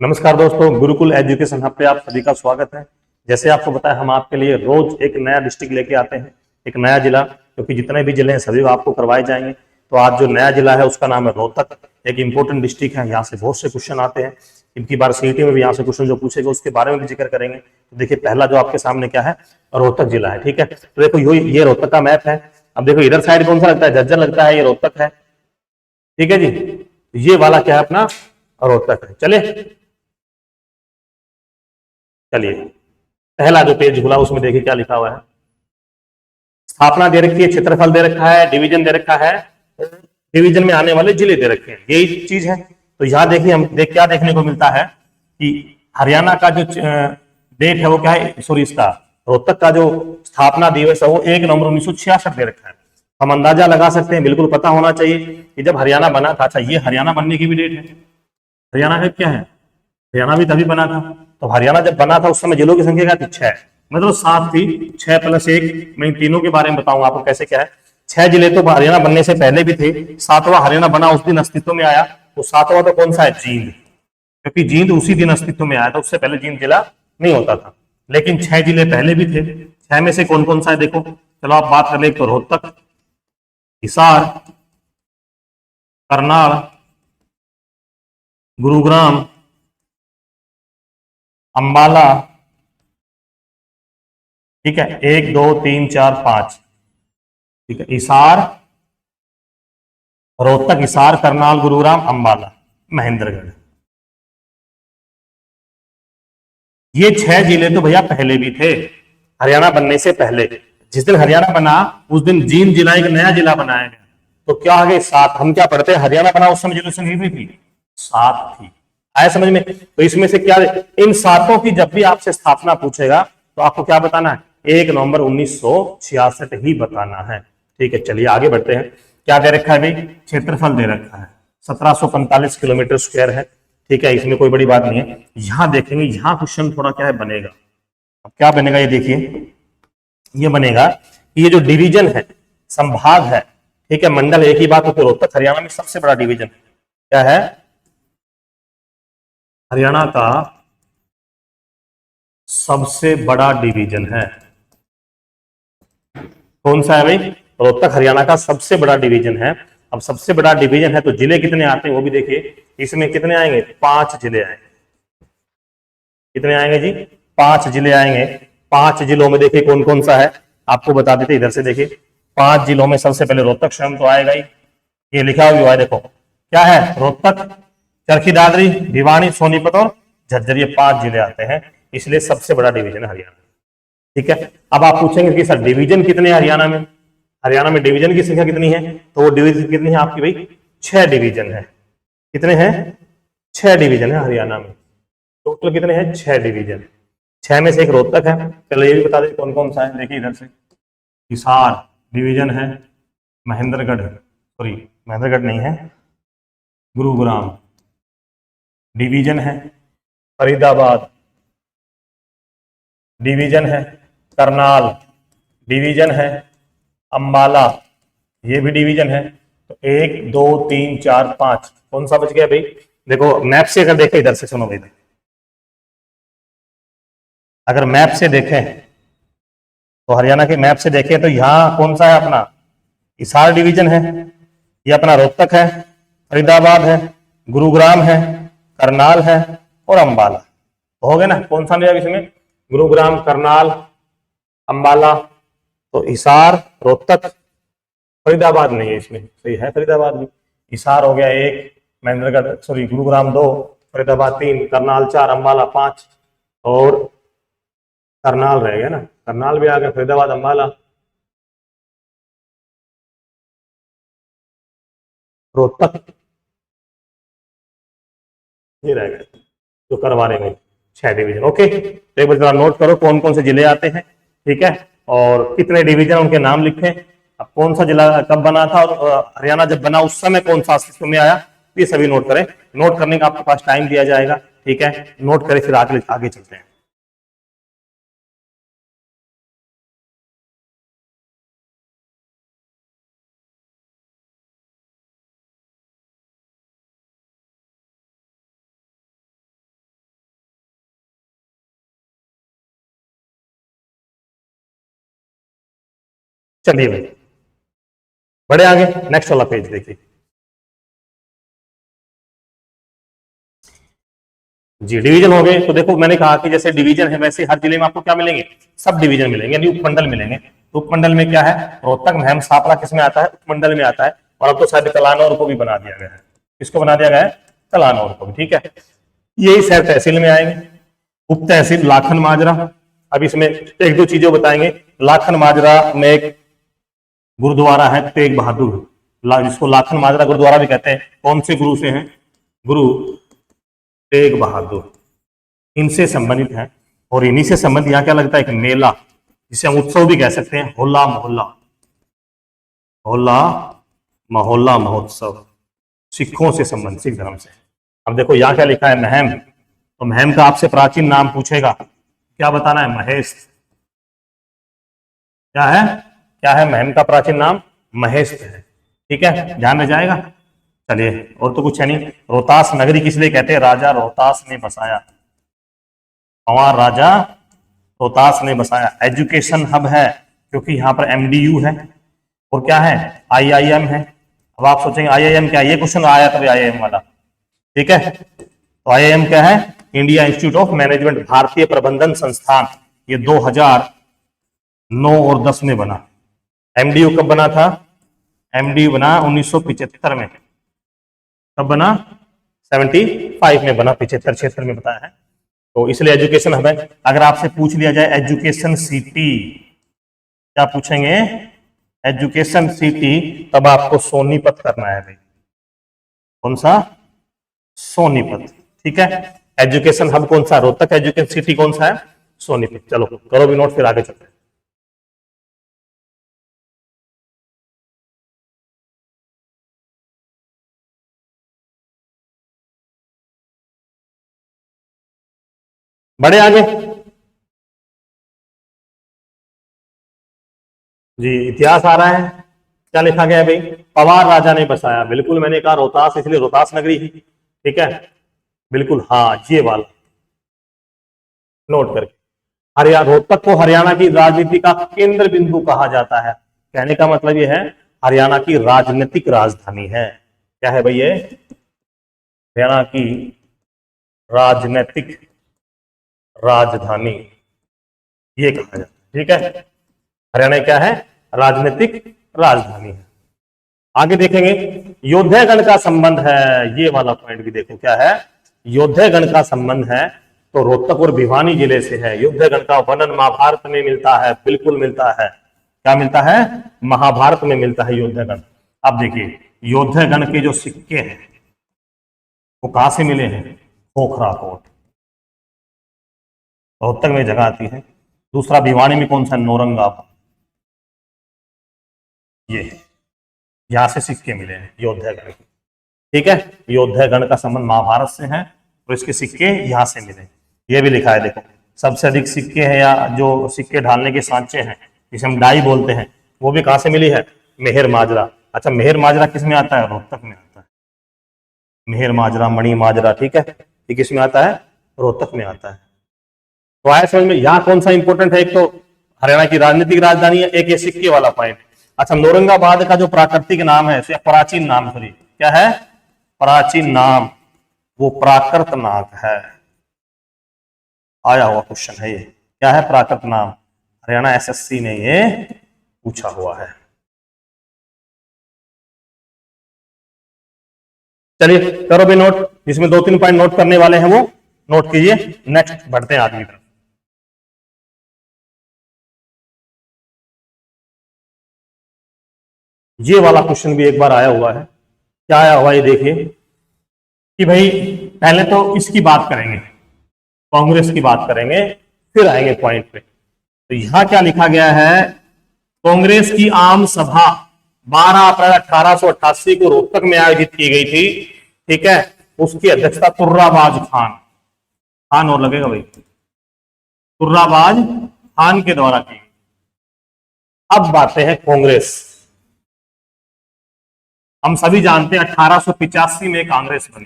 नमस्कार दोस्तों, Gurukul education hub पे आप सभी का स्वागत है। जैसे आपको पता है, हम आपके लिए रोज एक नया डिस्ट्रिक्ट लेके आते हैं, एक नया जिला, क्योंकि जितने भी जिले हैं सभी आपको करवाए जाएंगे। तो आज जो नया जिला है उसका नाम है रोहतक। एक इंपॉर्टेंट डिस्ट्रिक्ट है, यहाँ से बहुत से क्वेश्चन आते हैं। इनकी बार सीईटी में भी यहाँ से क्वेश्चन जो पूछेगा उसके बारे में भी जिक्र करेंगे। तो देखिए, पहला जो आपके सामने क्या है, रोहतक जिला है। ठीक है, तो देखो ये रोहतक का मैप है। अब देखो इधर साइड कौन सा लगता है, झज्जर लगता है, ये रोहतक है। ठीक है जी, ये वाला क्या है अपना, रोहतक है। चलिए चलिए, पहला जो पेज खुला उसमें देखिए क्या लिखा हुआ है। स्थापना दे रखी है, क्षेत्रफल दे रखा है, डिवीजन दे रखा है, डिवीजन में आने वाले जिले दे रखे हैं, यही चीज है। तो यहां देखिए, हम क्या देखने को मिलता है कि हरियाणा का जो डेट है वो क्या है, सॉरी, इसका रोहतक का जो स्थापना दिवस है वो 1 नवंबर 1966 दे रखा है। हम अंदाजा लगा सकते हैं, बिल्कुल पता होना चाहिए कि जब हरियाणा बना था। अच्छा, ये हरियाणा बनने की भी डेट है। हरियाणा है क्या है, हरियाणा भी तभी बना था। तो हरियाणा जब बना था उस समय जिलों की संख्या क्या थी, 6, मतलब 7 थी। 6 + 1, मैं इन तीनों के बारे में बताऊंगा आपको कैसे क्या है। 6 जिले तो हरियाणा बनने से पहले भी थे, 7वां हरियाणा बना उस दिन अस्तित्व में आया। तो 7वां तो कौन सा है, जींद, क्योंकि जींद उसी दिन अस्तित्व में आया था, उससे पहले जींद जिला नहीं होता था। लेकिन 6 जिले पहले भी थे। 6 में से कौन कौन सा है देखो, चलो आप बात कर ले। एक तो रोहतक, हिसार, करनाल, गुरुग्राम, अंबाला। ठीक है, 1 2 3 4 5। ठीक है, हिसार, रोहतक, हिसार, करनाल, गुरुग्राम, अंबाला, महेंद्रगढ़। ये 6 जिले तो भैया पहले भी थे, हरियाणा बनने से पहले। जिस दिन हरियाणा बना उस दिन जींद जिला एक नया जिला बनाया गया। तो क्या आगे 7, हम क्या पढ़ते हैं, हरियाणा बना उस समय जिलों की संख्या कितनी थी, 7 थी। आया समझ में। तो इसमें से क्या, इन सातों की जब भी आपसे स्थापना पूछेगा तो आपको क्या बताना है, 1 नवंबर 1966 ही बताना है। ठीक है, चलिए आगे बढ़ते हैं। क्या दे रखा है भाई, क्षेत्रफल दे रखा है, 1745 किलोमीटर स्क्वायर है। ठीक है, इसमें कोई बड़ी बात नहीं है। यहां देखेंगे, यहां क्वेश्चन थोड़ा क्या है बनेगा। अब क्या बनेगा ये देखिए, ये बनेगा कि ये जो डिवीजन है, संभाग है, ठीक है, मंडल, एक ही बात होती है, रोहतक हरियाणा में सबसे बड़ा डिवीजन क्या है, हरियाणा का सबसे बड़ा डिवीजन है। कौन सा है भाई, रोहतक हरियाणा का सबसे बड़ा डिवीजन है। अब सबसे बड़ा डिवीजन है तो जिले कितने आते हैं वो भी देखिए। इसमें कितने आएंगे, 5 जिले आएंगे। कितने आएंगे जी, 5 जिले आएंगे। 5 जिलों में देखिए कौन कौन सा है, आपको बता देते इधर से देखिए। 5 जिलों में सबसे पहले रोहतक शहर तो आएगा ही, ये लिखा हुआ है देखो, क्या है, रोहतक, चरखी दादरी, भिवानी, सोनीपत और झज्जर, ये 5 जिले आते हैं। इसलिए सबसे बड़ा डिवीजन है हरियाणा। ठीक है, अब आप पूछेंगे कि सर डिवीजन कितने हैं हरियाणा में, हरियाणा में डिवीजन की संख्या कितनी है, तो वो डिवीजन कितनी है आपकी भाई, 6 डिवीजन है। कितने हैं, 6 डिवीजन है हरियाणा में। टोटल कितने हैं, 6 डिवीजन। 6 में से एक रोहतक है। चलो ये भी बता दें कौन कौन सा है, देखिए इधर से। हिसार डिवीजन है, महेंद्रगढ़, सॉरी महेंद्रगढ़ नहीं है, गुरुग्राम डिवीजन है, फरीदाबाद डिवीजन है, करनाल डिवीजन है, अंबाला ये भी डिवीजन है। तो 1 2 3 4 5, कौन सा बच गया भाई, देखो मैप से अगर देखें इधर से, सुनो भाई, अगर मैप से देखें तो हरियाणा के मैप से देखें तो यहाँ कौन सा है अपना, हिसार डिवीजन है, ये अपना रोहतक है, फरीदाबाद है, गुरुग्राम है, करनाल है और अंबाला। तो हो गए ना, कौन सा नहीं है इसमें, गुरुग्राम, करनाल, अंबाला। तो हिसार, रोहतक, फरीदाबाद नहीं है इसमें, सही है फरीदाबाद भी। हिसार हो गया 1, महेंद्रगढ़ सॉरी गुरुग्राम 2, फरीदाबाद 3, करनाल 4, अंबाला 5 और करनाल रह गया ना, करनाल भी आ गया, फरीदाबाद, अंबाला, रोहतक, ये रह गया जो करवा रहे हैं 6 डिवीजन। ओके, तो एक बार जरा नोट करो कौन कौन से जिले आते हैं। ठीक है, और कितने डिवीजन उनके नाम लिखें। अब कौन सा जिला कब बना था और हरियाणा जब बना उस समय कौन सा अस्तित्व में आया, ये सभी नोट करें। नोट करने का आपके पास टाइम दिया जाएगा। ठीक है, नोट करें, फिर आगे आगे चलते हैं। चलिए भाई बड़े आगे, नेक्स्ट वाला पेज देखिए जी। डिवीजन हो गए, तो देखो मैंने कहा कि जैसे डिवीजन है वैसे हर जिले में आपको क्या मिलेंगे, सब डिवीजन मिलेंगे, यानी उपमंडल मिलेंगे। तो उपमंडल में क्या है, रोहतक, महम, सापड़ा किसमें आता है, उपमंडल में आता है। और अब तो शायद कलानौर को भी बना दिया गया है। किसको बना दिया गया है, कलानौर को भी, ठीक है। यही शहर तहसील में आएंगे। उप तहसील लाखन माजरा। अब इसमें एक दो चीजें बताएंगे। लाखन माजरा में एक गुरुद्वारा है तेग बहादुर, जिसको लाखन माजरा गुरुद्वारा भी कहते हैं। कौन से गुरु से हैं, गुरु तेग बहादुर, इनसे संबंधित है। और इन्हीं से संबंधित यहाँ क्या लगता है, एक मेला, जिसे हम उत्सव भी कह सकते हैं, होला मोहल्ला, होला मोहल्ला महोत्सव, सिखों से संबंधित, सिख धर्म से। अब देखो यहाँ क्या लिखा है, महम। तो महम का आपसे प्राचीन नाम पूछेगा, क्या बताना है, महेश। क्या है, क्या है महम का प्राचीन नाम, महेश है, ठीक है, ध्यान रह जाएगा। चलिए, और तो कुछ है नहीं। रोहतास नगरी किस लिए कहते हैं, राजा रोहतास ने बसाया, पंवार राजा रोहतास ने बसाया। एजुकेशन हब है क्योंकि यहाँ पर एमडीयू है, और क्या है, आईआईएम है। अब आप सोचेंगे आईआईएम क्या है, ये क्वेश्चन आया था आईआईएम वाला, ठीक है। तो आईआईएम क्या है, इंडिया इंस्टीट्यूट ऑफ मैनेजमेंट, भारतीय प्रबंधन संस्थान। ये 2009 और 10 में बना। एमडीयू कब बना था, एमडीयू बना 1975 में। कब बना, 75 में बना, 75-76 में बताया है। तो इसलिए एजुकेशन हब है। अगर आपसे पूछ लिया जाए एजुकेशन सिटी, क्या पूछेंगे, एजुकेशन सिटी, तब आपको सोनीपत करना है भाई। कौन सा, सोनीपत, ठीक है। एजुकेशन हब कौन सा, रोहतक। एजुकेशन सिटी कौन सा है, सोनीपत। चलो करो भी नोट, फिर आगे चलते हैं। बड़े आगे जी, इतिहास आ रहा है। क्या लिखा गया है भाई, पवार राजा ने बसाया। बिल्कुल, मैंने कहा रोहतास, इसलिए रोहतास नगरी ही, ठीक है, बिल्कुल, हाँ ये वाला नोट करके। हरियाणा, रोहतक को हरियाणा की राजनीति का केंद्र बिंदु कहा जाता है। कहने का मतलब यह है हरियाणा की राजनीतिक राजधानी है। क्या है भाई, ये हरियाणा की राजनीतिक राजधानी, ये कहा जाता है, ठीक है। हरियाणा क्या है, राजनीतिक राजधानी है। आगे देखेंगे, योद्धेगण का संबंध है, ये वाला पॉइंट भी देखो क्या है, योद्धेगण का संबंध है। तो रोहतक और भिवानी जिले से है। योद्धेगण का वर्णन महाभारत में मिलता है, बिल्कुल मिलता है। क्या मिलता है, महाभारत में मिलता है योद्धेगण। अब देखिए, योद्धेगण के जो सिक्के हैं वो कहां से मिले हैं, खोखरा कोट, रोहतक में जगह आती है। दूसरा, भिवानी में कौन सा, नौरंगाबाद, ये यहां से सिक्के मिले हैं योद्धेगण के, ठीक है। योद्धेगण का संबंध महाभारत से है, और इसके सिक्के यहां से मिले। ये भी लिखा है देखो, सबसे अधिक सिक्के हैं या जो सिक्के ढालने के सांचे हैं, जिसे हम डाई बोलते हैं, वो भी कहां से मिली है, मेहर माजरा। अच्छा, मेहर माजरा किस में आता है, रोहतक में आता है। मेहर माजरा, मणि माजरा, ठीक है, ये किस में आता है, रोहतक में आता है। तो आया समझ में, यहां कौन सा इंपॉर्टेंट है, एक तो हरियाणा की राजनीतिक राजधानी है, एक ये सिक्के वाला पॉइंट। अच्छा, नौरंगाबाद का जो प्राकृतिक नाम है, प्राचीन नाम, सॉरी क्या है, प्राचीन नाम, वो प्राकृत नाग है। आया हुआ क्वेश्चन है ये, क्या है, प्राकृत नाम। हरियाणा एसएससी ने ये पूछा हुआ है। चलिए करो भी नोट, जिसमें 2-3 पॉइंट नोट करने वाले हैं वो नोट कीजिए। नेक्स्ट बढ़ते हैं आगे की तरफ। ये वाला क्वेश्चन भी एक बार आया हुआ है। क्या आया हुआ ये देखिए कि भाई, पहले तो इसकी बात करेंगे, कांग्रेस की बात करेंगे, फिर आएंगे पॉइंट पे। तो यहां क्या लिखा गया है, कांग्रेस की आम सभा 12 अप्रैल 1888 को रोहतक में आयोजित की गई थी, ठीक है। उसकी अध्यक्षता तुर्राबाज खान, खान और लगेगा भाई, तुर्राबाज खान के द्वारा की। अब बातें हैं कांग्रेस। हम सभी जानते हैं 1885 में कांग्रेस बनी,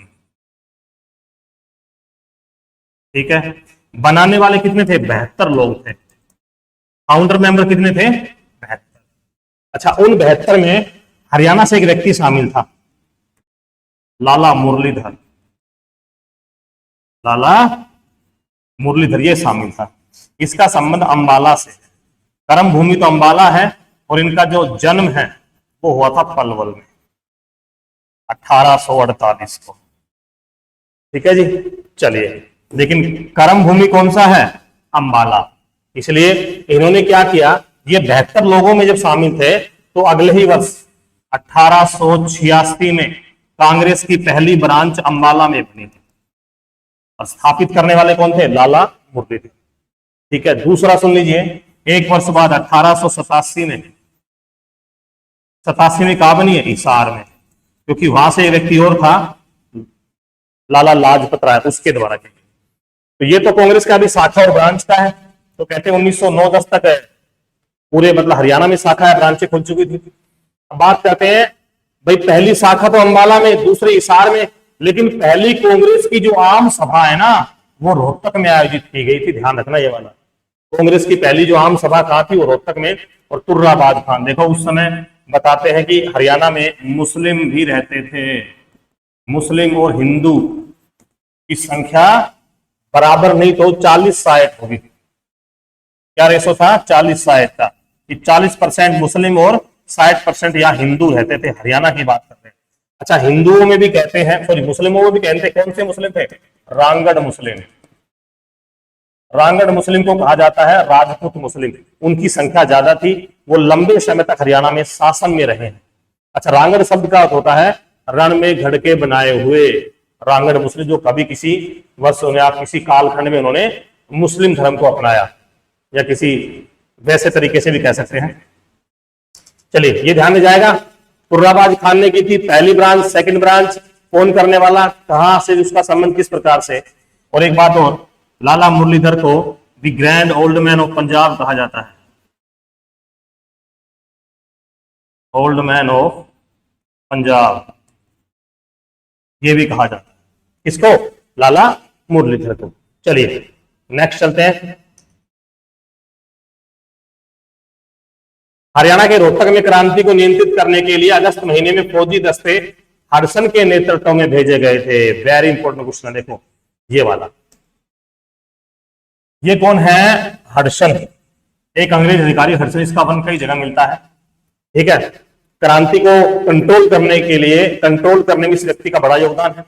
ठीक है। बनाने वाले कितने थे, 72 लोग थे। फाउंडर मेंबर कितने थे, 72। अच्छा, उन 72 में हरियाणा से एक व्यक्ति शामिल था, लाला मुरलीधर। लाला मुरलीधर ये शामिल था। इसका संबंध अंबाला से, कर्म भूमि तो अंबाला है, और इनका जो जन्म है वो हुआ था पलवल में 1848 को। ठीक है जी, चलिए। लेकिन कर्म भूमि कौन सा है? अंबाला। इसलिए इन्होंने क्या किया, ये 72 लोगों में जब शामिल थे तो अगले ही वर्ष 1886 में कांग्रेस की पहली ब्रांच अंबाला में बनी थी, और स्थापित करने वाले कौन थे? लाला मुरलीधर। ठीक है, दूसरा सुन लीजिए, एक वर्ष बाद 1887 में, 87 में कहा बनी है? हिसार में, क्योंकि वहां से एक व्यक्ति और था, लाला लाजपत राय, उसके द्वारा की। तो ये तो कांग्रेस का अभी शाखा और ब्रांच का है। तो कहते हैं 1909-10 तक है पूरे, मतलब हरियाणा में शाखा है, ब्रांचें खुल चुकी थी। अब बात करते हैं भाई, पहली शाखा तो अंबाला में, दूसरी हिसार में, लेकिन पहली कांग्रेस की जो आम सभा है ना, वो रोहतक में आयोजित की गई थी। ध्यान रखना ये वाला, कांग्रेस की पहली जो आम सभा कहां थी? वो रोहतक में। और तुर्राबाद खान, देखो उस समय बताते हैं कि हरियाणा में मुस्लिम भी रहते थे, मुस्लिम और हिंदू की संख्या बराबर नहीं तो 40-60 होगी। क्या रेशो था? 40-60 का, कि 40% मुस्लिम और 60% यहाँ हिंदू रहते थे। हरियाणा की बात करते हैं। अच्छा, हिंदुओं में भी कहते हैं, सॉरी मुस्लिमों में भी कहते हैं। कौन से मुस्लिम थे? रांगड़ मुस्लिम। रांगड़ मुस्लिम को कहा जाता है राजपूत मुस्लिम। उनकी संख्या ज्यादा थी, वो लंबे समय तक हरियाणा में शासन में रहे हैं। अच्छा, रांगड़ शब्द का अर्थ होता है रण में घड़ के बनाए हुए। रांगड़ मुस्लिम, जो कभी किसी वर्ष या किसी कालखंड में उन्होंने मुस्लिम धर्म को अपनाया, या किसी वैसे तरीके से भी कह सकते हैं। चलिए, ये ध्यान में जाएगा। तुर्राबाज खान ने की थी पहली ब्रांच, सेकंड ब्रांच कौन करने वाला, कहां से, उसका संबंध किस प्रकार से। और एक बात और, लाला मुरलीधर को the grand old man of Punjab कहा जाता है। ओल्ड मैन ऑफ पंजाब ये भी कहा जाता है। किसको? लाला मुरलीधर को। चलिए नेक्स्ट चलते हैं। हरियाणा के रोहतक में क्रांति को नियंत्रित करने के लिए अगस्त महीने में फौजी दस्ते हडसन के नेतृत्व में भेजे गए थे। वेरी इंपॉर्टेंट क्वेश्चन, देखो ये वाला, ये कौन है? हडसन, एक अंग्रेज अधिकारी हडसन। इसका वन कई जगह मिलता है। ठीक है, क्रांति को कंट्रोल करने के लिए, कंट्रोल करने में इस व्यक्ति का बड़ा योगदान है,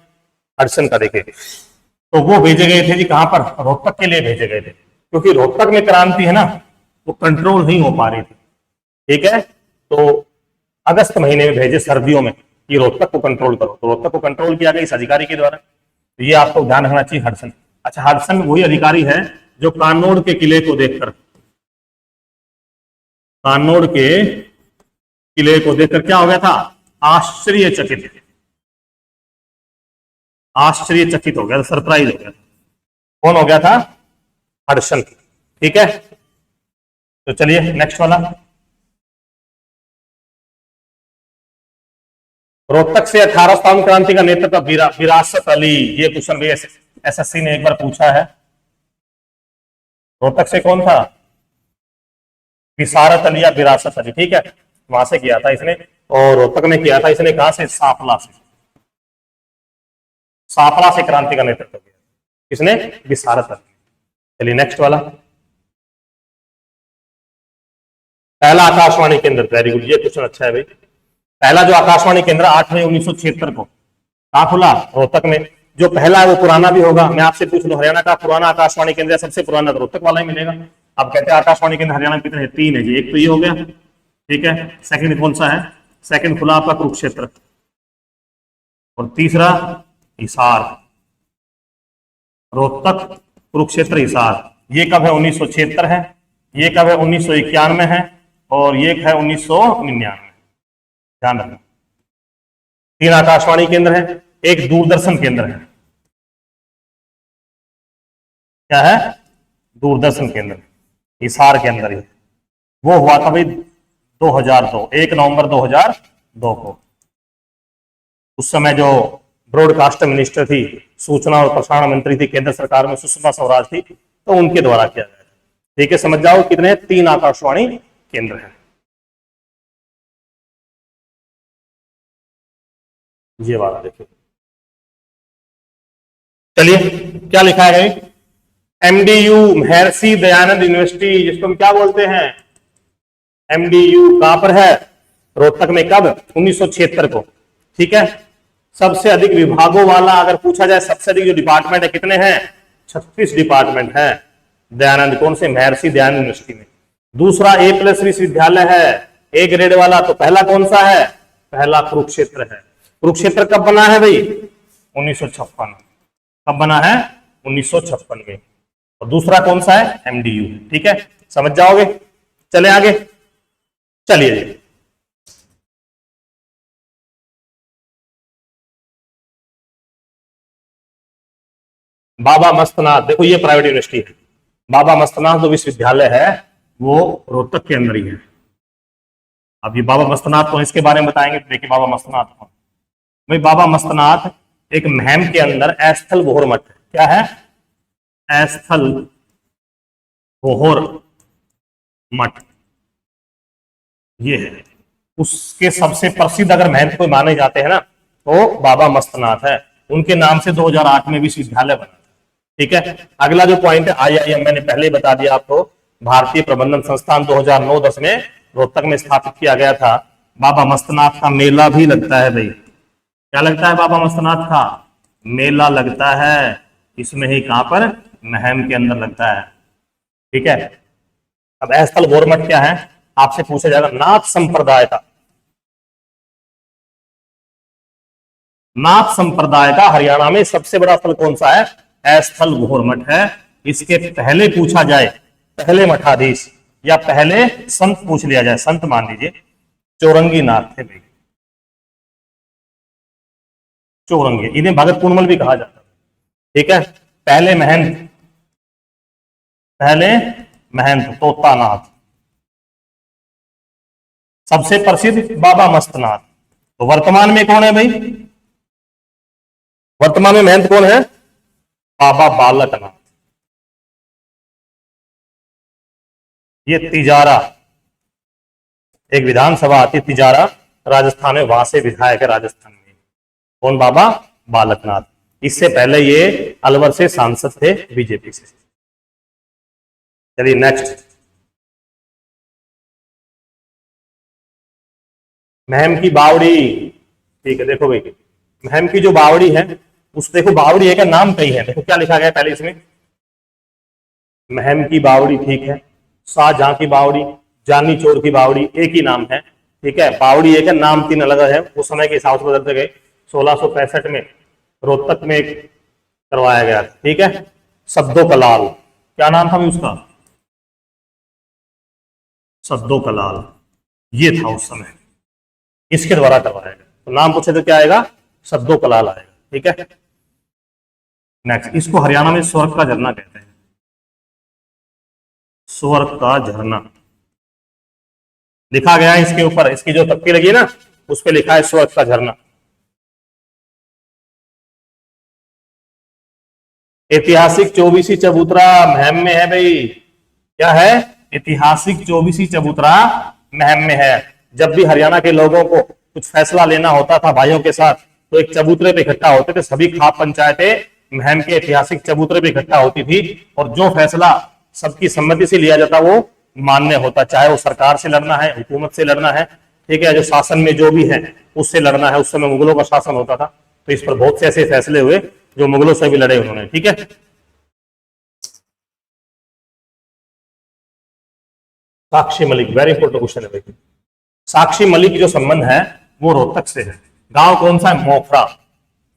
हडसन का। देखिए, तो वो भेजे गए थे जी, कहां पर? रोहतक के लिए भेजे गए थे, क्योंकि रोहतक में क्रांति है ना, वो कंट्रोल नहीं हो पा रही थी। ठीक है, तो अगस्त महीने में भेजे, सर्दियों में, कि रोहतक को कंट्रोल करो। तो रोहतक को कंट्रोल किया गया इस अधिकारी के द्वारा। तो ये आपको ध्यान रखना चाहिए, हडसन। अच्छा, हडसन वही अधिकारी है जो कानोड़ के किले को देखकर, कानोड़ के किले को देखकर क्या हो गया था? आश्चर्यचकित, आश्चर्यचकित हो गया, सरप्राइज हो गया। कौन हो गया था? हडसन। ठीक है, तो चलिए नेक्स्ट वाला। रोहतक से 1857 क्रांति का नेतृत्व विरासत अली। ये क्वेश्चन भी एसएससी ने एक बार पूछा है। रोहतक से कौन था? विसारत अली या विरासत अली। ठीक है, वहां से किया था इसने, और रोहतक में किया था इसने कहां से? सांपला से। सांपला से क्रांति का नेतृत्व किया इसने, विसारत अली। चलिए नेक्स्ट वाला। पहला आकाशवाणी केंद्र, वेरी गुड, ये क्वेश्चन अच्छा है भाई। पहला जो आकाशवाणी केंद्र 8 मई 1976 को कहां खुला? रोहतक में। जो पहला है वो पुराना भी होगा। मैं आपसे पूछ लूं, हरियाणा का पुराना आकाशवाणी केंद्र सबसे पुराना रोहतक वाला ही मिलेगा। अब कहते हैं आकाशवाणी केंद्र हरियाणा में कितने हैं? 3 है जी। एक तो ये हो गया, ठीक है। सेकंड कौन सा है? सेकंड खुला आपका कुरुक्षेत्र, और तीसरा हिसार। रोहतक, कुरुक्षेत्र, हिसार। ये कब है? 1976 है। ये कब है? 1991 है। और ये है 1999। ध्यान रखना, 3 आकाशवाणी केंद्र है, एक दूरदर्शन केंद्र है। क्या है? दूरदर्शन केंद्र, हिसार के अंदर ही। वो हुआ था भाई 2002, 1 नवंबर 2002 को। उस समय जो ब्रॉडकास्ट मिनिस्टर थी, सूचना और प्रसारण मंत्री थी केंद्र सरकार में, सुषमा स्वराज थी, तो उनके द्वारा किया गया। ठीक है, समझ जाओ कितने? 3 आकाशवाणी केंद्र है। ये वाला देखिए, चलिए क्या लिखा है, एमडीयू महर्षि दयानंद यूनिवर्सिटी, जिसको हम क्या बोलते हैं, एमडीयू कहां पर है, रोहतक में, कब, 1976 को, ठीक है। सबसे अधिक विभागों वाला अगर पूछा जाए, सबसे अधिक जो डिपार्टमेंट है कितने हैं, 36 डिपार्टमेंट है दयानंद, कौन से, महर्षि दयानंद यूनिवर्सिटी में। दूसरा A+ विश्वविद्यालय है, ए ग्रेड वाला, तो पहला कौन सा है, पहला कुरुक्षेत्र है। कुरुक्षेत्र कब बना है भाई, 1956, कब बना है, 1956 में। और दूसरा कौन सा है, एमडीयू, ठीक है, समझ जाओगे। चले आगे, चलिए जी, बाबा मस्तनाथ, देखो ये प्राइवेट यूनिवर्सिटी है, बाबा मस्तनाथ जो विश्वविद्यालय है वो रोहतक के अंदर ही है। अब ये बाबा मस्तनाथ कौन, इसके बारे में बताएंगे। देखिए बाबा मस्तनाथ कौन भाई, बाबा मस्तनाथ एक महम के अंदर एस्थल बोहर मठ है, क्या है, एस्थल बोहर मठ, ये है उसके सबसे प्रसिद्ध अगर महंत कोई माने जाते हैं ना, तो बाबा मस्तनाथ है। उनके नाम से 2008 में विश्वविद्यालय बना, ठीक है। अगला जो पॉइंट है IIM, मैंने पहले ही बता दिया आपको, भारतीय प्रबंधन संस्थान 2009-10 में रोहतक में स्थापित किया गया था। बाबा मस्तनाथ का मेला भी लगता है भाई, क्या लगता है, बाबा मस्तनाथ का मेला लगता है, इसमें ही, कहां पर, महम के अंदर लगता है, ठीक है। अब स्थल गौरमठ क्या है, आपसे पूछा जाएगा, नाथ संप्रदाय का, नाथ संप्रदाय का हरियाणा में सबसे बड़ा स्थल कौन सा है, स्थल घोर मठ है। इसके पहले पूछा जाए, पहले मठाधीश या पहले संत पूछ लिया जाए, संत मान लीजिए चौरंगी नाथ थे भाई, चौरंगी, इन्हें भगत कुणमल भी कहा जाता है, ठीक है। पहले महंत, पहले महंत तोतानाथ, सबसे प्रसिद्ध बाबा मस्तनाथ। तो वर्तमान में कौन है भाई, वर्तमान में महंत कौन है, बाबा बालकनाथ। ये तिजारा, एक विधानसभा आती है तिजारा राजस्थान में, वहां से विधायक है राजस्थान में, कौन, बाबा बालकनाथ। इससे पहले ये अलवर से सांसद थे बीजेपी से। चलिए नेक्स्ट, महम की बावड़ी, ठीक है, देखो भाई महम की जो बावड़ी है, उस देखो बावड़ी है का नाम कई है, देखो क्या लिखा गया पहले इसमें, महम की बावड़ी, ठीक है, शाहजहां की बावड़ी, जानी चोर की बावड़ी, एक ही नाम है, ठीक है। बावड़ी एक है, नाम 3 अलग है, उस समय के हिसाब से बदलते गए। 1665 में रोहतक में करवाया गया, ठीक है। सद्दो कलाल, क्या नाम था उसका, सद्दो कलाल, ये था उस समय, इसके द्वारा करवाया गया। तो नाम पूछे तो क्या आएगा, सद्दो कलाल आएगा, ठीक है। नेक्स्ट, इसको हरियाणा में स्वर्ग का झरना कहते हैं, स्वर्ग का झरना लिखा गया है इसके ऊपर, इसकी जो तख्ती लगी है ना, उस पर लिखा है स्वर्ग का झरना। ऐतिहासिक चौबीसी चबूतरा महम में है भाई, क्या है, ऐतिहासिक चौबीसी चबूतरा महम में है। जब भी हरियाणा के लोगों को कुछ फैसला लेना होता था भाइयों के साथ, तो एक चबूतरे पे इकट्ठा होते थे, सभी खाप पंचायतें महम के ऐतिहासिक चबूतरे पे इकट्ठा होती थी, और जो फैसला सबकी सम्मति से लिया जाता वो मान्य होता, चाहे वो सरकार से लड़ना है, हुकूमत से लड़ना है, ठीक है, जो शासन में जो भी है उससे लड़ना है। उस समय मुगलों का शासन होता था, तो इस पर बहुत से ऐसे फैसले हुए जो मुगलों से भी लड़े उन्होंने, ठीक है। Sakshi Malik, very important question है भाई। साक्षी मलिक जो संबंध है वो रोहतक से है। गांव कौन सा है, मोखरा,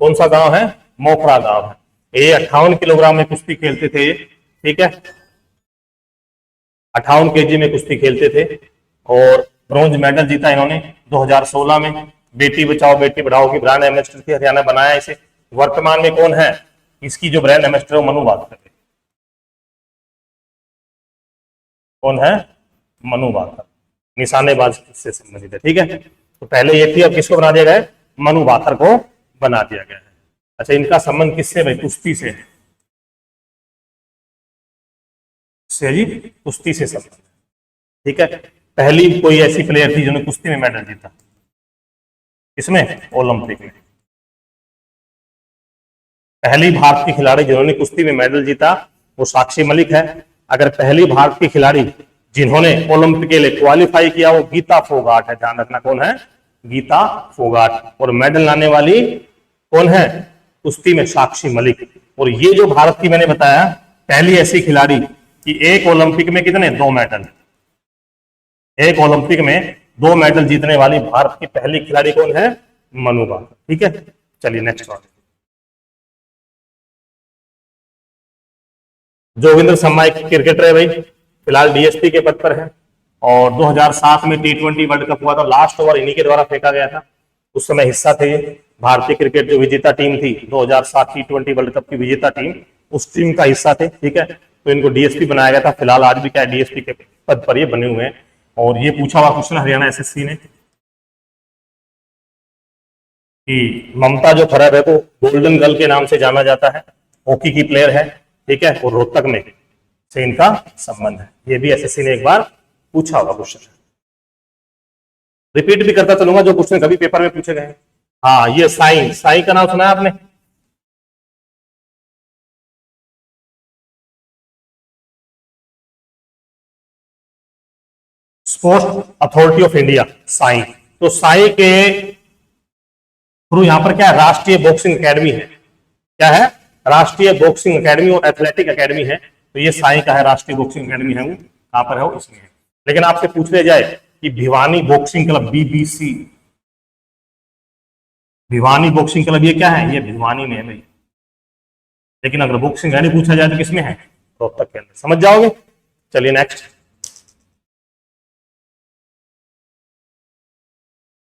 कौन सा गांव है, मोखरा गांव है। ये 58 किलोग्राम में कुश्ती खेलते थे, ठीक है, 58 केजी में कुश्ती खेलते थे, और ब्रॉन्ज मेडल जीता इन्होंने 2016 में। बेटी बचाओ बेटी पढ़ाओ की ब्रांड एम्बेसडर थी, हरियाणा बनाया इसे। वर्तमान में कौन है इसकी जो ब्रांड एम्बेसडर, मनु भाकर, कौन है, मनु भाकर, निशानेबाज से संबंधित है, ठीक है। तो पहले ये थी, अब किसको बना दिया गया है, मनु भाकर को बना दिया गया है। अच्छा, इनका संबंध किससे भाई, कुश्ती से जी, कुश्ती से संबंध, ठीक है। पहली कोई ऐसी प्लेयर थी जिन्होंने कुश्ती में मेडल जीता, इसमें ओलंपिक में, पहली भारत की खिलाड़ी जिन्होंने कुश्ती में मेडल जीता वो साक्षी मलिक है। अगर पहली भारत की खिलाड़ी जिन्होंने ओलंपिक के लिए क्वालिफाई किया वो गीता फोगाट है। ध्यान रखना कौन है, गीता फोगाट। और मेडल लाने वाली कौन है, कुश्ती में साक्षी मलिक। और ये जो भारत की मैंने बताया पहली ऐसी खिलाड़ी कि एक ओलंपिक में कितने, 2 मेडल, एक ओलंपिक में 2 मेडल जीतने वाली भारत की पहली खिलाड़ी कौन है, मनु भाकर। ठीक है, चलिए नेक्स्ट बात। जोगिंदर शर्मा एक क्रिकेटर है भाई, फिलहाल डीएसपी के पद पर है और 2007 में T20 वर्ल्ड कप हुआ था, लास्ट ओवर इन्हीं के द्वारा फेंका गया था। उस समय हिस्सा थे भारतीय क्रिकेट जो विजेता टीम थी 2007 T20 वर्ल्ड कप की विजेता टीम, उस टीम का हिस्सा थे। ठीक है, तो इनको डीएसपी बनाया गया था। फिलहाल आज भी क्या है, डीएसपी के पद पर ये बने हुए हैं। और ये पूछा हुआ क्वेश्चन हरियाणा एसएससी ने कि ममता जो खरब है वो गोल्डन गर्ल के नाम से जाना जाता है, हॉकी की प्लेयर है। ठीक है, और रोहतक में से इनका संबंध है। ये भी एसएससी ने एक बार पूछा हुआ क्वेश्चन है। रिपीट भी करता चलूंगा जो क्वेश्चन कभी पेपर में पूछे गए। हाँ, ये साई, साई का नाम सुना है आपने, sports authority of India, Sai. तो साई के थ्रू यहां पर क्या है, राष्ट्रीय बॉक्सिंग एकेडमी है। क्या है, राष्ट्रीय बॉक्सिंग एकेडमी और एथलेटिक एकेडमी है। तो ये साई का है, राष्ट्रीय बॉक्सिंग एकेडमी है, वो कहां पर है, वो इसमें है। लेकिन आपसे पूछ ले जाए कि Bhiwani boxing club, BBC, Bhiwani boxing club, ये क्या है, ये भिवानी में है भाई। लेकिन अगर बॉक्सिंग एकेडमी पूछा जाए तो किसमें है, रोहतक के अंदर। समझ जाओगे। चलिए नेक्स्ट।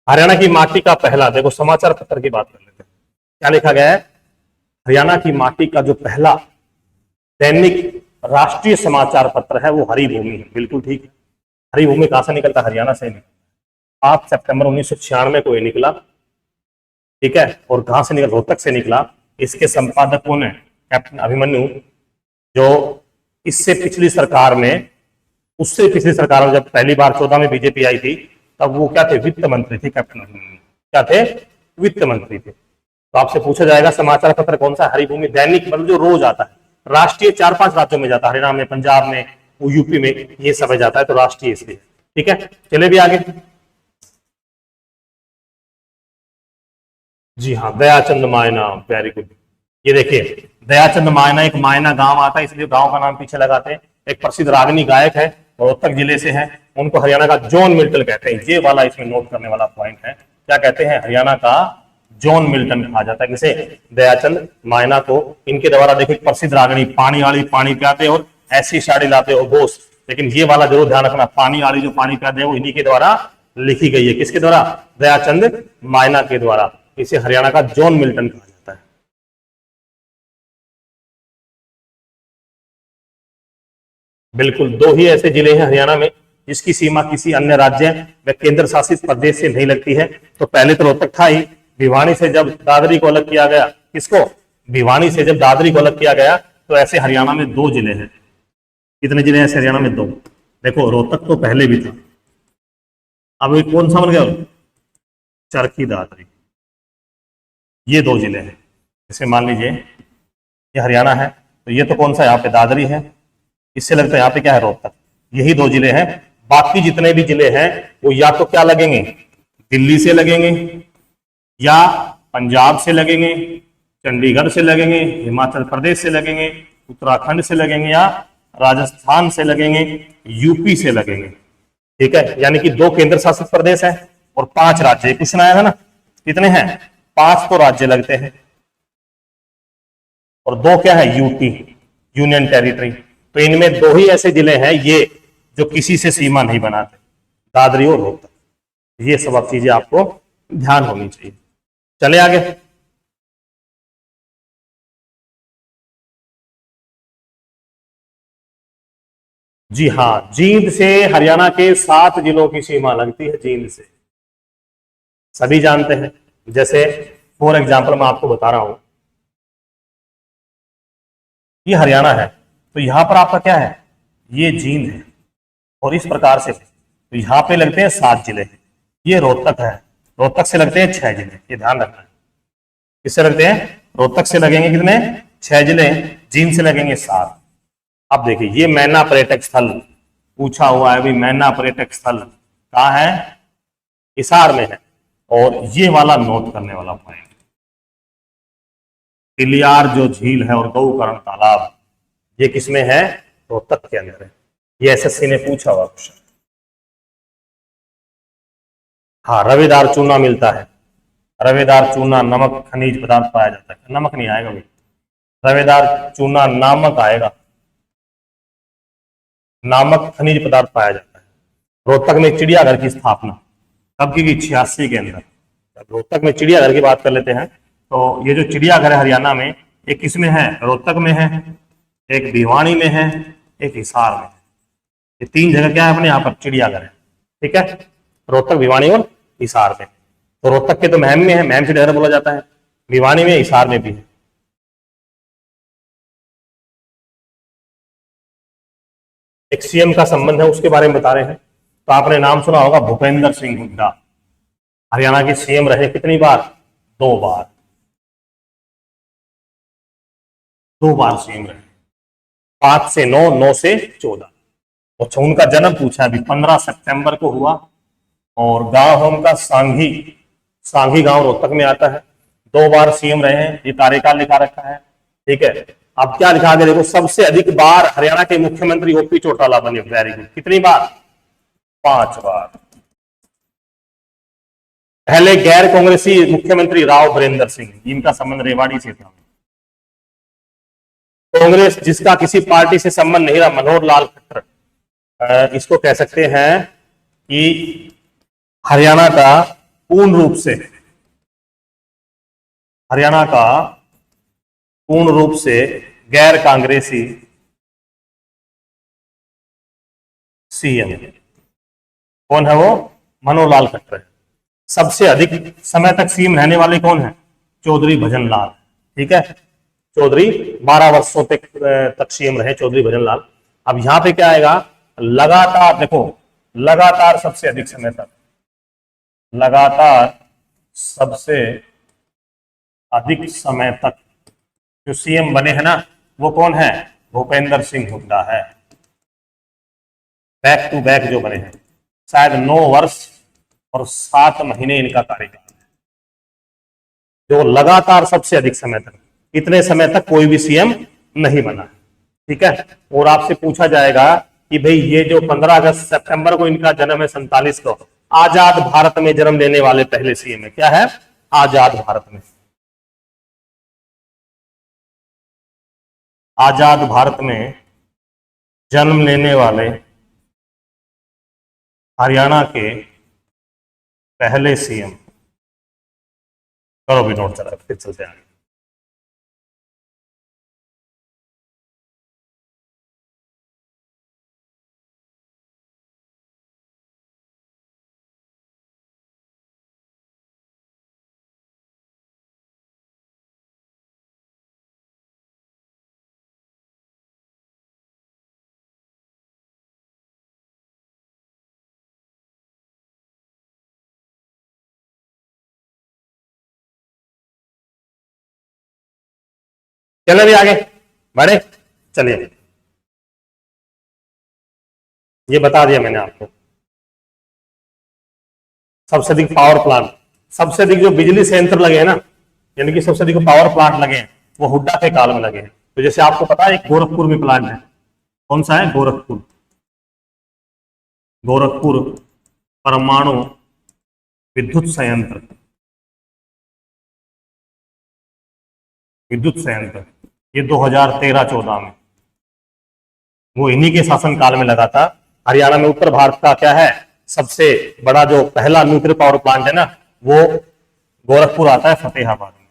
हरियाणा की माटी का पहला, देखो समाचार पत्र की बात कर लेते हैं, क्या लिखा गया है। हरियाणा की माटी का जो पहला दैनिक राष्ट्रीय समाचार पत्र है वो हरिभूमि है। बिल्कुल ठीक है, हरिभूमि कहां से निकलता, हरियाणा से निकलता। 8 सितंबर 1996 को ये निकला। ठीक है, और कहां से निकला, रोहतक से निकला। इसके संपादक कौन है, कैप्टन अभिमन्यु, जो इससे पिछली सरकार में, उससे पिछली सरकार में जब पहली बार 14 में बीजेपी आई थी तब वो क्या थे, वित्त मंत्री थे। कैप्टन अभिमन्यु क्या थे, वित्त मंत्री थे। तो आपसे पूछा जाएगा समाचार पत्र कौन सा, हरिभूमि। दैनिक मतलब जो रोज आता है, राष्ट्रीय 4-5 राज्यों में जाता है, हरियाणा में, पंजाब में, यूपी में, ये सब जाता है, तो राष्ट्रीय इसलिए। ठीक है, चले भी आगे। जी हाँ, दयाचंद मायना, वेरी गुड। ये देखिए दयाचंद मायना, एक मायना गांव आता है इसलिए गांव का नाम पीछे लगाते हैं। एक प्रसिद्ध रागनी गायक है, रोहतक जिले से है, उनको हरियाणा का जॉन मिल्टन कहते हैं। ये वाला इसमें नोट करने वाला पॉइंट है, क्या कहते हैं, हरियाणा का जॉन मिल्टन कहा जाता है किसे, दयाचंद मायना को। इनके द्वारा देखिए प्रसिद्ध रागनी, पानी वाली पानी प्याते और ऐसी साड़ी लाते हो घोष। लेकिन ये वाला जरूर ध्यान रखना, पानी वाली जो पानी प्याते हैं वो इन्हीं के द्वारा लिखी गई है। किसके द्वारा, दयाचंद मायना के द्वारा। इसे हरियाणा का जॉन मिल्टन कहा जाता है। बिल्कुल, 2 ही ऐसे जिले हैं हरियाणा में जिसकी सीमा किसी अन्य राज्य व केंद्र शासित प्रदेश से नहीं लगती है। तो पहले तो रोहतक था ही, भिवानी से जब दादरी को अलग किया गया, किसको, भिवानी से जब दादरी को अलग किया गया तो ऐसे हरियाणा में 2 जिले हैं। कितने जिले हैं ऐसे हरियाणा में, 2। देखो रोहतक तो पहले भी था, अब एक कौन सा बन गया, चरखी दादरी। ये 2 जिले हैं। जैसे मान लीजिए ये हरियाणा है तो ये तो कौन सा, यहाँ पे दादरी है, इससे लगता है यहाँ पे क्या है, रोहतक। यही 2 जिले हैं। बाकी जितने भी जिले हैं वो या तो क्या लगेंगे, दिल्ली से लगेंगे, या पंजाब से लगेंगे, चंडीगढ़ से लगेंगे, हिमाचल प्रदेश से लगेंगे, उत्तराखंड से लगेंगे, या राजस्थान से लगेंगे, यूपी से लगेंगे। ठीक है, यानी कि 2 केंद्र शासित प्रदेश है और 5 राज्य। क्वेश्चन आया था ना, कितने हैं, 5 तो राज्य लगते हैं और 2 क्या है, यूटी, यूनियन टेरिटरी। तो इनमें 2 ही ऐसे जिले हैं ये जो किसी से सीमा नहीं बनाते, दादरी और रोहतक। ये सब चीजें आपको ध्यान होनी चाहिए। चले आगे। जी हाँ, जींद से हरियाणा के 7 जिलों की सीमा लगती है, जींद से, सभी जानते हैं। जैसे फॉर एग्जाम्पल मैं आपको बता रहा हूं, ये हरियाणा है तो यहां पर आपका क्या है, ये जींद है, और इस प्रकार से तो यहां पे लगते हैं 7 जिले। ये रोहतक है, रोहतक से लगते हैं 6 जिले, ये ध्यान रखना है। किससे लगते हैं, रोहतक से लगेंगे कितने, 6 जिले, जींद से लगेंगे 7। अब देखिए ये मैना पर्यटक स्थल पूछा हुआ है, भाई मैना पर्यटक स्थल कहाँ है, हिसार में है। और ये वाला नोट करने वाला पॉइंट, तिलियार जो झील है और गौकर्ण तालाब, ये किसमें है, रोहतक के अंदर है। ये एसएससी ने पूछा हुआ क्वेश्चन। हाँ, रवेदार चूना मिलता है, रवेदार चूना नमक खनिज पदार्थ पाया जाता है। नमक नहीं आएगा भाई, रवेदार चूना नामक आएगा, नामक खनिज पदार्थ पाया जाता है। रोहतक में चिड़ियाघर की स्थापना कब की गई, 86 के अंदर। रोहतक में चिड़ियाघर की बात कर लेते हैं, तो ये जो चिड़ियाघर है हरियाणा में, एक किसमें है, रोहतक में है, एक भिवानी में है, एक हिसार में है। ये 3 जगह क्या है अपने यहाँ पर चिड़ियाघर है, ठीक है, रोहतक, भिवानी और हिसार में। तो रोहतक के तो महम में है, महम चिड़ियाघर बोला जाता है, भिवानी में, हिसार में भी है। एक सीएम का संबंध है, उसके बारे में बता रहे हैं। तो आपने नाम सुना होगा भूपेंद्र सिंह हुड्डा, हरियाणा के सीएम रहे कितनी बार, 2 बार, 2 बार सीएम रहे, 5 से 9, 9 से 14। अच्छा, उनका जन्म पूछा अभी, 15 सितंबर को हुआ, और गांव है उनका सांघी, सांघी गांव रोहतक में आता है। 2 बार सीएम रहे हैं, ये कार्यकाल लिखा रखा है, ठीक है। अब क्या लिखा आगे देखो, सबसे अधिक बार हरियाणा के मुख्यमंत्री ओपी चौटाला बने, वेरी गुड, कितनी बार, 5 बार। पहले गैर कांग्रेसी मुख्यमंत्री राव बरेंद्र सिंह, इनका संबंध रेवाड़ी से था। कांग्रेस जिसका किसी पार्टी से संबंध नहीं रहा, मनोहर लाल खट्टर, इसको कह सकते हैं कि हरियाणा का पूर्ण रूप से, हरियाणा का पूर्ण रूप से गैर कांग्रेसी सीएम कौन है, वो मनोहर लाल खट्टर है। सबसे अधिक समय तक सीएम रहने वाले कौन है, चौधरी भजन लाल, ठीक है, चौधरी 12 वर्षों तक सीएम रहे चौधरी भजन लाल। अब यहां पे क्या आएगा, लगातार, देखो लगातार सबसे अधिक समय तक, लगातार सबसे अधिक समय तक जो सीएम बने हैं ना, वो कौन है, भूपेंद्र सिंह हुड्डा है। बैक टू बैक जो बने हैं, शायद 9 वर्ष और 7 महीने इनका कार्यकाल है, जो लगातार सबसे अधिक समय तक, इतने समय तक कोई भी सीएम नहीं बना, ठीक है। और आपसे पूछा जाएगा कि भाई ये जो 15 अगस्त सितंबर को इनका जन्म है 47 को, आजाद भारत में जन्म लेने वाले पहले सीएम है, क्या है, आजाद भारत में, आजाद भारत में जन्म लेने वाले हरियाणा के पहले सीएम। करो भी नोट, चला फिर चलते हैं। चले भी आगे बढ़े, चलिए, ये बता दिया मैंने आपको। सबसे अधिक पावर प्लांट, सबसे अधिक जो बिजली संयंत्र लगे हैं ना, यानी कि सबसे अधिक पावर प्लांट लगे हैं, वो हुड्डा के काल में लगे हैं। तो जैसे आपको पता है एक गोरखपुर में प्लांट है, कौन सा है, गोरखपुर, गोरखपुर परमाणु विद्युत संयंत्र, विद्युत संयंत्र, ये 2013-14 में, वो इन्हीं के शासनकाल में लगा था। हरियाणा में उत्तर भारत का क्या है, सबसे बड़ा जो पहला न्यूक्लियर पावर प्लांट है ना, वो गोरखपुर आता है, फतेहाबाद में,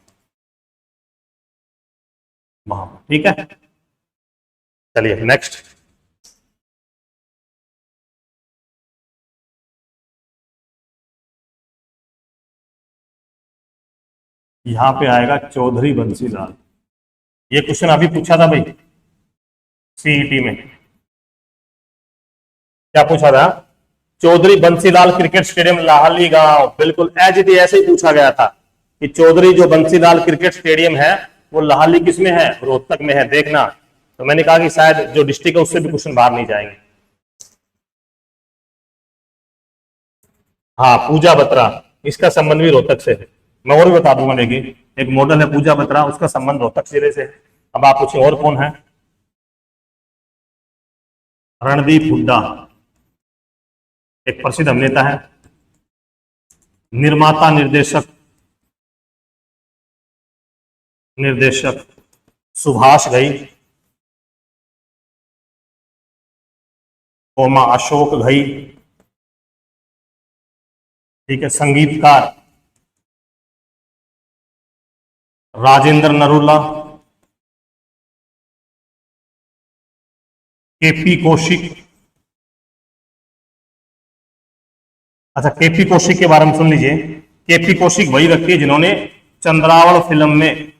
वहां, ठीक है। चलिए नेक्स्ट, यहां पे आएगा चौधरी बंसीलाल। ये क्वेश्चन अभी पूछा था भाई सीईटी में, क्या पूछा था, चौधरी बंसीलाल क्रिकेट स्टेडियम लाहली गांव, बिल्कुल एज इट इज ऐसे ही पूछा गया था कि चौधरी जो बंसीलाल क्रिकेट स्टेडियम है वो लाहली किस में है, रोहतक में है, देखना। तो मैंने कहा कि शायद जो डिस्ट्रिक्ट है उससे भी क्वेश्चन बाहर नहीं जाएंगे। हाँ, पूजा बत्रा, इसका संबंध भी रोहतक से है। मैं और भी बता दूंगा, देखिए एक मॉडल है पूजा बत्रा, उसका संबंध रोहतक जिले से है। अब आप पूछे और कौन है? रणदीप हुड्डा, एक प्रसिद्ध अभिनेता है, निर्माता निर्देशक निर्देशक सुभाष घई, ओमा अशोक घई, ठीक है, संगीतकार राजेंद्र नरूला, केपी कौशिक। अच्छा, केपी कौशिक के बारे में सुन लीजिए। केपी कौशिक वही व्यक्ति है जिन्होंने चंद्रावल फिल्म में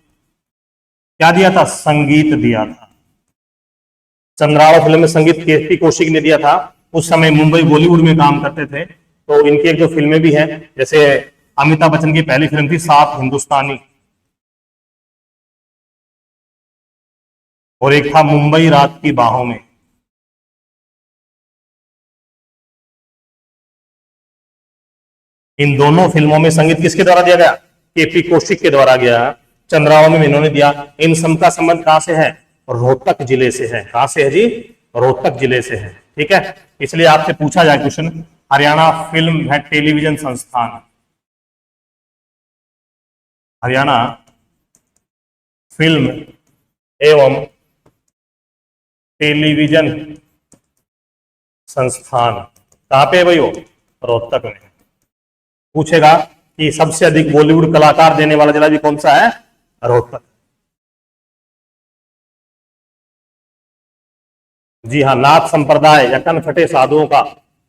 क्या दिया था, संगीत दिया था। चंद्रावल फिल्म में संगीत केपी कौशिक ने दिया था। उस समय मुंबई बॉलीवुड में काम करते थे, तो इनकी एक दो फिल्में भी हैं, जैसे अमिताभ बच्चन की पहली फिल्म थी सात हिंदुस्तानी, और एक था मुंबई रात की बाहों में। इन दोनों फिल्मों में संगीत किसके द्वारा दिया गया, केपी कौशिक के द्वारा गया। चंद्रावल में इन्होंने दिया। इन सब का संबंध कहां से है, रोहतक जिले से है। कहां से है जी, रोहतक जिले से है। ठीक है, इसलिए आपसे पूछा जाए question, Haryana film and television संस्थान, हरियाणा फिल्म एवं टेलीविजन संस्थान कहां पे है भाई, वो रोहतक में। पूछेगा कि सबसे अधिक बॉलीवुड कलाकार देने वाला जिला भी कौन सा है, रोहतक। जी हाँ, नाथ संप्रदाय या कन फटे साधुओं का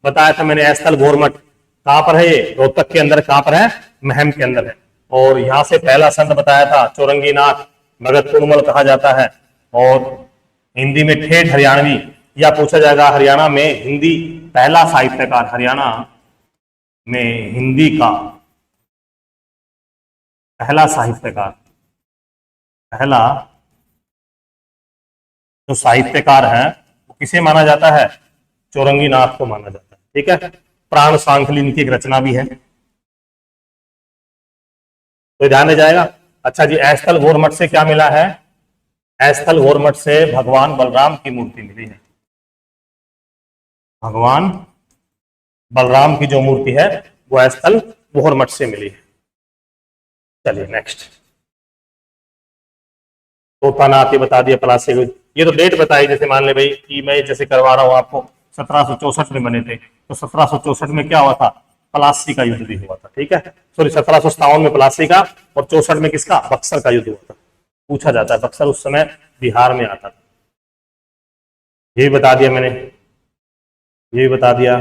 बताया था मैंने, स्थल गोरमठ कहां पर है, ये रोहतक के अंदर। कहां पर है, महम के अंदर है। और यहां से पहला संत बताया था चौरंगी नाथ, भगत कुणमल कहा जाता है। और हिंदी में ठेठ हरियाणवी, या पूछा जाएगा हरियाणा में हिंदी पहला साहित्यकार, हरियाणा में हिंदी का पहला साहित्यकार, पहला जो साहित्यकार है वो किसे माना जाता है, चौरंगी नाथ को माना जाता है। ठीक है, प्राण सांखली इनकी एक रचना भी है, तो ध्यान में जाएगा। अच्छा जी, स्थल गोरमठ से क्या मिला है, स्थल गोरमठ से भगवान बलराम की मूर्ति मिली है। भगवान बलराम की जो मूर्ति है वो स्थल गोरमठ से मिली है। चलिए नेक्स्ट, तोतानाथ ये बता दिया, पलासी। ये तो डेट बताई, जैसे मान ले भाई कि मैं जैसे करवा रहा हूं आपको, 1764 में बने थे, तो 1764 में क्या हुआ था, पलासी का युद्ध भी हुआ था। ठीक है, सॉरी 1757 में पलासी का, और 64 में किसका, बक्सर का युद्ध हुआ था। पूछा जाता है, बक्सर उस समय बिहार में आता था। ये भी बता दिया मैंने, ये भी बता दिया।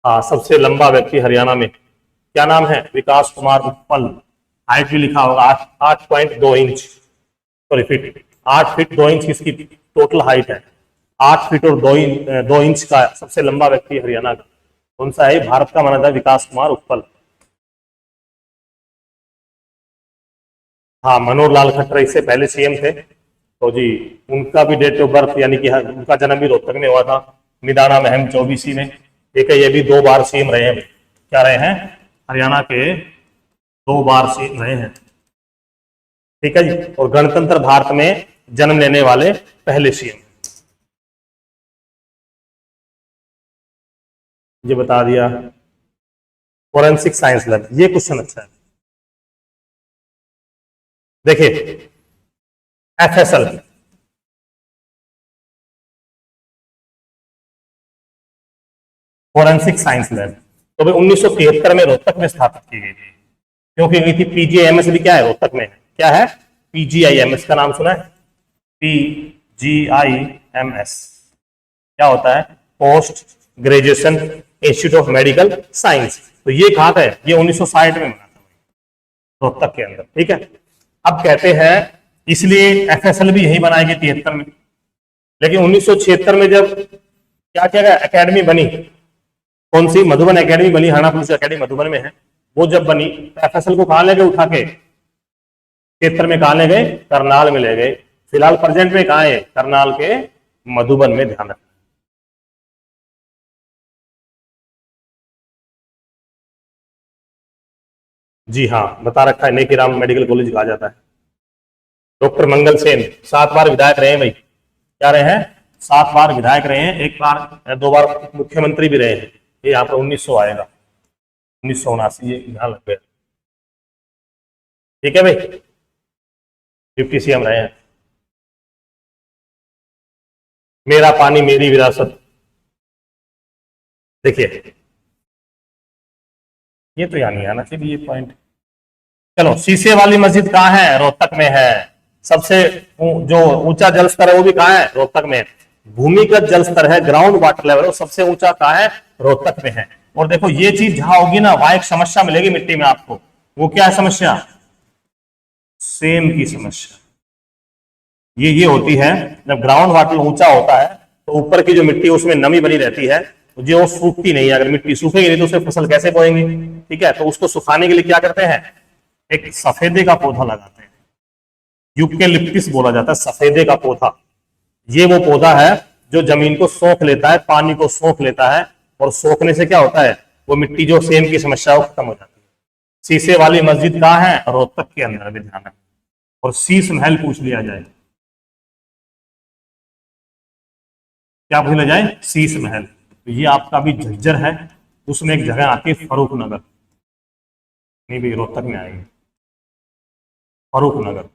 हाँ, सबसे लंबा व्यक्ति हरियाणा में, क्या नाम है, विकास कुमार उत्पल। हाइट भी लिखा होगा, 8.2 inch, sorry feet, 8 feet 2 inch इसकी टोटल हाइट है। 8 फीट और 2 इंच का सबसे लंबा व्यक्ति हरियाणा का कौन सा है, भारत का माना था विकास कुमार उत्पल। हाँ, मनोहर लाल खट्टर इससे पहले सीएम थे, तो जी उनका भी डेट ऑफ बर्थ यानी कि उनका जन्म भी रोहतक में हुआ था, मिदाना महम 24 में। ठीक है, ये भी 2 बार सीएम रहे हैं। क्या रहे हैं, हरियाणा के 2 बार सीएम रहे हैं। ठीक है जी, और गणतंत्र भारत में जन्म लेने वाले पहले सीएम, ये बता दिया। फोरेंसिक साइंस लैब, ये क्वेश्चन अच्छा है, देखिए एफएसएल, फोरेंसिक साइंस लैब, तो भाई 1973 में रोहतक में स्थापित की गई थी। क्योंकि गई थी, पीजीआईएमएस भी क्या है, रोहतक में है। क्या है, पीजीआईएमएस का नाम सुना है, पीजीआईएमएस क्या होता है, post graduation institute of medical science. तो ये कहा है, ये 1960 में बना था रोहतक के अंदर। ठीक है, अब कहते हैं इसलिए एफएसएल भी यही बनाई गई 73 में। लेकिन 1976 में जब क्या किया गया, एकेडमी बनी, कौन सी, मधुबन एकेडमी बनी, हरियाणा पुलिस एकेडमी मधुबन में है। वो जब बनी तो एफएसएल को कहां ले गए उठा के, क्षेत्र में कहा ले गए, करनाल में ले गए। फिलहाल प्रेजेंट में कहा है, करनाल के मधुबन में, ध्यान रखना। जी हाँ, बता रखा है, नेकीराम मेडिकल कॉलेज कहा जाता है। डॉक्टर मंगल सेन 7 बार विधायक रहे हैं भाई, क्या रहे हैं, 7 बार विधायक रहे हैं, 1 बार 2 बार मुख्यमंत्री भी रहे हैं। ये यहाँ पर 1900 आएगा, 1979, ये ध्यान रख गया। ठीक है भाई, डिप्टी सीएम रहे हैं। मेरा पानी मेरी विरासत, देखिए ये तो यहाँ नहीं आना चाहिए ये पॉइंट। चलो, शीशे वाली मस्जिद कहाँ है, रोहतक में है। सबसे जो ऊंचा जल स्तर है वो भी कहाँ है, रोहतक में है। भूमिगत जल स्तर है, ग्राउंड वाटर लेवल, सबसे ऊंचा कहाँ है, रोहतक में है। और देखो ये चीज जहां होगी ना, वहां एक समस्या मिलेगी मिट्टी में आपको। वो क्या है समस्या, सेम की समस्या। ये होती है, जब ग्राउंड वाटर ऊंचा होता है तो ऊपर की जो मिट्टी उसमें नमी बनी रहती है, जो वो सूखती नहीं है। अगर मिट्टी सूखेगी नहीं तो उसमें फसल कैसे बोएंगे। ठीक है, तो उसको सुखाने के लिए क्या करते हैं, एक सफेदे का पौधा लगाते हैं, यूकेलिप्टिस बोला जाता है, सफेदे का पौधा। ये वो पौधा है जो जमीन को सोख लेता है, पानी को सोख लेता है, और सोखने से क्या होता है, वो मिट्टी जो सेम की समस्या वो खत्म हो जाती है। शीशे वाली मस्जिद कहाँ है, रोहतक के अंदर भी, ध्यान है। और शीश महल पूछ लिया जाए, क्या पूछ लिया जाए, शीश महल। तो ये आपका भी झज्जर है, उसमें एक जगह आती है फरूख नगर, नहीं भी रोहतक में आएगी, फरूख नगर,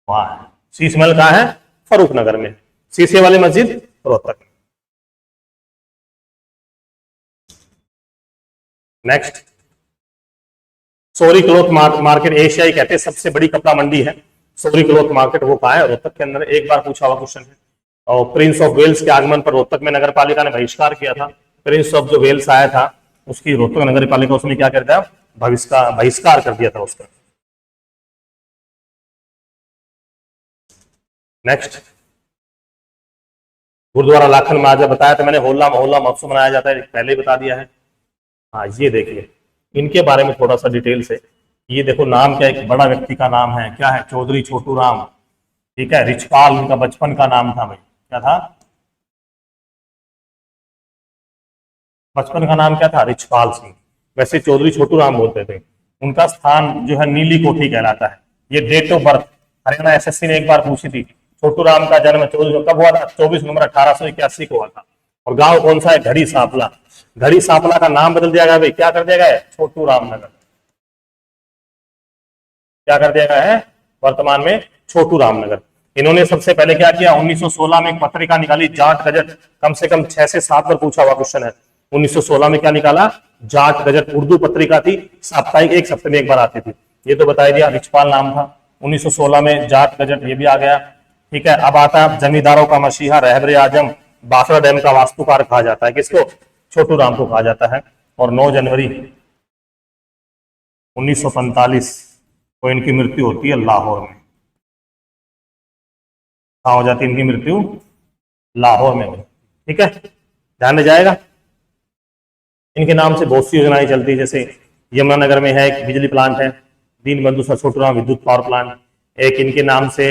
वहां है शीश महल। कहाँ है, फरूख नगर में। शीशे वाली मस्जिद रोहतक में। नेक्स्ट, सोरी क्लॉथ मार्केट एशियाई कहते हैं सबसे बड़ी कपड़ा मंडी है, सोरी क्लॉथ मार्केट, वो कहाँ है, रोहतक के अंदर। एक बार पूछा हुआ क्वेश्चन है। और प्रिंस ऑफ वेल्स के आगमन पर रोहतक में नगर पालिका ने बहिष्कार किया था। प्रिंस ऑफ जो वेल्स आया था उसकी रोहतक नगर पालिका, उसने क्या कर दिया, बहिष्कार कर दिया था उसका। नेक्स्ट, गुरुद्वारा लाखन में आज बताया था मैंने, होला मोहल्ला महोत्सव मनाया जाता है, पहले ही बता दिया है। हाँ, ये देखिए इनके बारे में थोड़ा सा डिटेल से। ये देखो नाम क्या, एक बड़ा व्यक्ति का नाम है, क्या है, चौधरी छोटू राम। ठीक है, रिचपाल उनका बचपन का नाम था भाई, क्या था, बचपन का नाम क्या था, रिचपाल सिंह। वैसे चौधरी छोटू राम बोलते थे। उनका स्थान जो है नीली कोठी कहलाता है। ये date of birth Haryana SSC ने एक बार पूछी थी, छोटू राम का जन्म 24 कब हुआ था, 24 नवंबर 1881 को हुआ था। और गांव कौन सा है, घड़ी सांपला। घड़ी सांपला का नाम बदल दिया गया भाई, क्या कर दिया गया है, छोटू रामनगर। क्या कर दिया गया है वर्तमान में, छोटू रामनगर। इन्होंने सबसे पहले क्या किया, 1916 में एक पत्रिका निकाली, जाट गजट। कम से कम 6 से 7 बार पूछा हुआ क्वेश्चन है। 1916 में क्या निकाला, जाट गजट, उर्दू पत्रिका थी, साप्ताहिक, एक सप्ताह में एक बार आती थी। ये तो बता दिया, रिचपाल नाम था। 1916 में जाट गजट, ये भी आ गया। ठीक है, अब आता है जमींदारों का मसीहा, रहबरे आजम, बाखरा डैम का वास्तुकार कहा जाता है, किसको, छोटू राम को कहा जाता है। और 9 जनवरी 1945 को इनकी मृत्यु होती है लाहौर में। कहाँ हो जाती है इनकी मृत्यु, लाहौर में। ठीक है, ध्यान में जाएगा। इनके नाम से बहुत सी योजनाएं चलती है, जैसे यमुनानगर में है एक बिजली प्लांट है, दीनबंधु सर छोटू राम विद्युत पावर प्लांट। एक इनके नाम से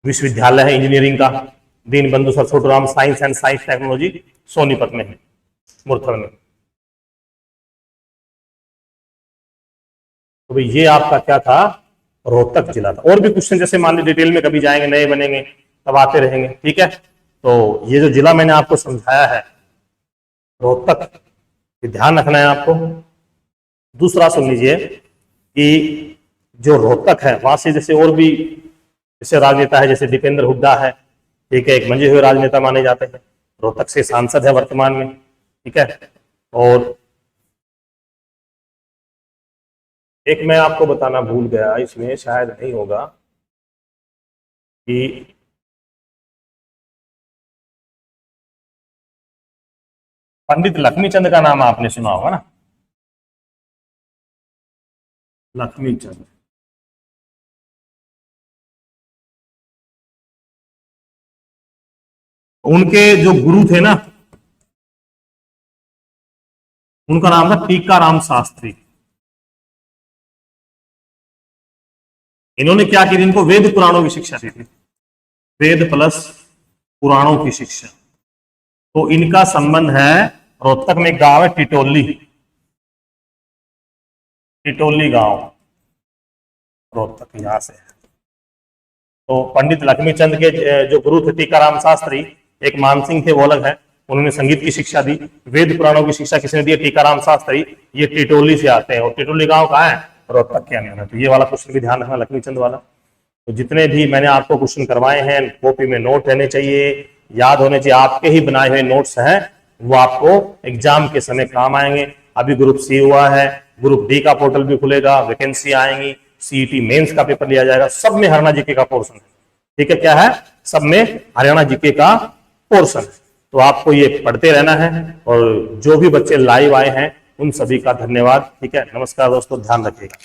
विश्वविद्यालय है इंजीनियरिंग का, Deenbandhu sir Chhotu Ram science and science technology, Sonipat में है, मुरथल में। तो भाई ये आपका क्या था, रोहतक जिला था। और भी क्वेश्चन जैसे मान लीजिए डिटेल में कभी जाएंगे, नए बनेंगे तब आते रहेंगे। ठीक है, तो ये जो जिला मैंने आपको समझाया है रोहतक, ये ध्यान रखना है आपको। दूसरा सुन लीजिए कि जो रोहतक है वहां से जैसे और भी जैसे राजनेता है, जैसे दीपेंद्र हुड्डा है, ठीक है, एक मंजे हुए राजनेता माने जाते हैं, रोहतक से सांसद है वर्तमान में। ठीक है, और एक मैं आपको बताना भूल गया, इसमें शायद नहीं होगा, कि पंडित लक्ष्मीचंद का नाम आपने सुना होगा ना, लक्ष्मीचंद। उनके जो गुरु थे ना, उनका नाम था टीकाराम शास्त्री। इन्होंने क्या की थी, इनको वेद पुराणों की शिक्षा दी थी, वेद प्लस पुराणों की शिक्षा। तो इनका संबंध है, रोहतक में एक गांव है टिटोली, टिटोली गांव रोहतक यहां से है। तो पंडित लक्ष्मीचंद के जो गुरु थे टीकाराम शास्त्री, एक मानसिंह थे वो अलग है, उन्होंने संगीत की शिक्षा दी। वेद पुराणों की शिक्षा किसने दी? टीकाराम शास्त्री। ये टिटोली से आते हैं, और टिटोली गांव कहाँ है? रोहतक के अंदर है। तो ये वाला क्वेश्चन भी ध्यान रखना, लक्ष्मीचंद वाला। तो जितने भी मैंने आपको क्वेश्चन करवाए हैं, कॉपी में नोट रहने चाहिए, याद होने चाहिए। आपके ही बनाए हुए नोट्स हैं, वो आपको एग्जाम के समय काम आएंगे। अभी ग्रुप सी हुआ है, ग्रुप डी का पोर्टल भी खुलेगा, वैकेंसी आएंगी, सीईटी मेंस का पेपर लिया जाएगा, सब में हरियाणा जीके का पोर्शन है। ठीक है, क्या है? सब में हरियाणा जीके का पोर्शन है। तो आपको ये पढ़ते रहना है। और जो भी बच्चे लाइव आए हैं उन सभी का धन्यवाद। ठीक है, नमस्कार दोस्तों, ध्यान रखिएगा।